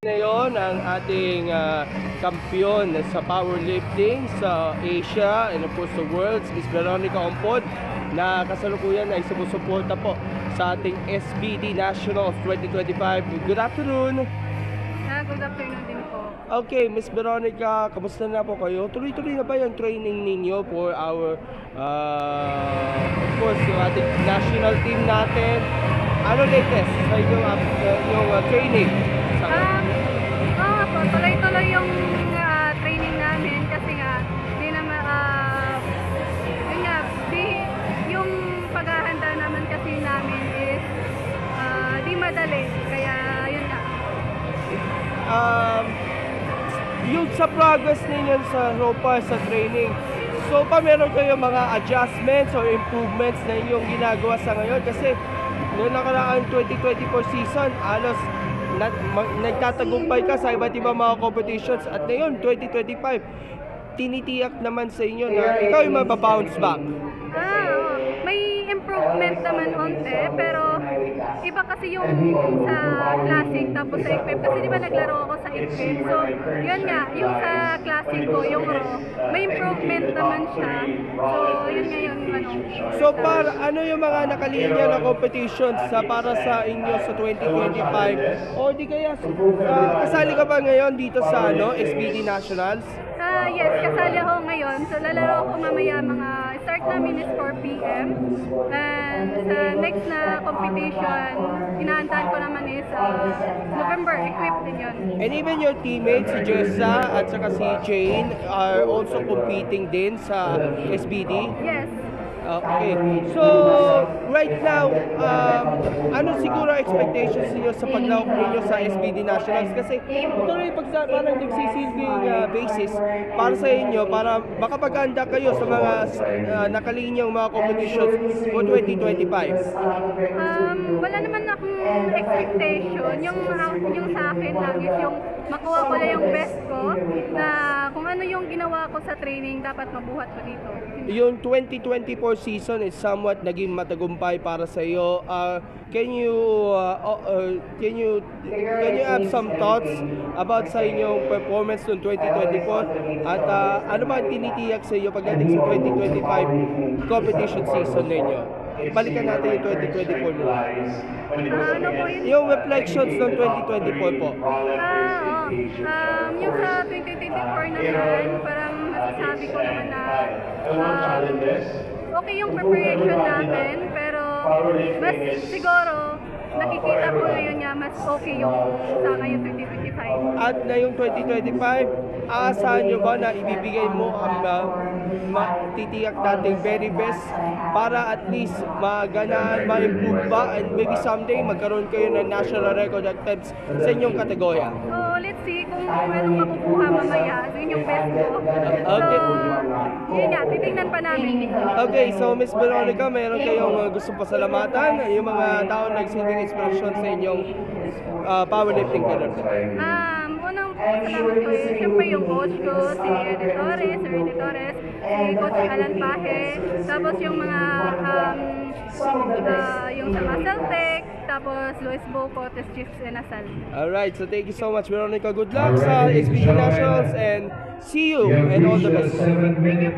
Ngayon ang ating kampiyon sa powerlifting sa Asia and of course the world, Miss Veronica Ompod, na kasalukuyan ay sumusuporta po sa ating SBD Nationals 2025. Good afternoon! Good afternoon din po. Okay, Miss Veronica, kamusta na po kayo? Tuloy-tuloy na ba yung training ninyo for our, of course, yung ating national team natin? Ano latest sa yung training? Po, tuloy-tuloy yung training namin kasi nga, di naman, yun nga, yung paghahanda naman kasi namin is di madali, kaya yun nga. Yung sa progress ninyo sa ropa sa training, so pa meron kayo mga adjustments or improvements na yung ginagawa sa ngayon? Kasi noong nakaraang 2024 season, alos nagtatagumpay ka sa iba't ibang mga competitions, at ngayon 2025 tinitiyak naman sa inyo na ikaw yung mababounce back. May improvement naman onte, pero iba kasi yung sa classic tapos sa equip, kasi di ba naglaro ako sa equip, so yun nga, yung sa classic ko, yung raw, may improvement naman siya, so yun nga yung ano. So para ano yung mga nakalinya na competitions para sa inyo sa 2025, o di kaya kasali ka ba ngayon dito sa SBD Nationals? Yes, kasali ako ngayon. So lalaro ako mamaya, mga start namin is 4 PM. And sa next na competition, inaantahan ko naman is November, equipped din yun. And even your teammates, si Jessa at saka si Jane, are also competing din sa SBD? Yes. Okay. So, right now, ano siguro expectations niyo sa paglawak ninyo sa SBD Nationals? Kasi ito rin parang nagsisilbing basis para sa inyo, para makapag-handa kayo sa mga nakalinyang mga competitions for 2025. Wala naman akong expectation. Yung sa akin lang is yung makuha ko lang yung best ko, na kung ano yung ginawa ko sa training, dapat mabuhat ko dito. Yung 2024 season is somewhat naging matagumpay para sa iyo. Can you have some thoughts about sa inyong performance noong 2024, at ano ba ang tinitiyak sa iyo pagdating sa 2025 competition season ninyo? Balikan natin yung 2024 nila. Ano po yun? Yung reflections ng 2024 po. Yung sa 2024 naman, parang masasabi ko naman na okay yung preparation natin, pero mas siguro nakikita ko ngayon nga mas okay yung sa ngayon 2025. At na yung 2025, aasahan nyo ba na ibibigay mo ang titiyak nating very best para at least maganaan, ma-improve ba, and maybe someday magkaroon kayo ng national record attempts sa inyong kategorya? So let's see kung anong makukuha mamaya. Yun yung best ko. Okay. So yun nga, titingnan pa namin. Okay, so Miss Veronica, mayroon kayong gustong pasalamatan, yung mga taong nagsilbing inspirasyon sa inyong powerlifting career? Unang salamat ko is siyempre yung coach ko, si Eddie Torres, Sir Eddie Torres, si Coach Alan Pahe, tapos yung mga yung sa Muscle Tech, tapos Luis Boco, Chiefs Enasal. Alright, so thank you so much, Veronica. Good luck sa SBD Nationals and see you and all the best. Thank you po.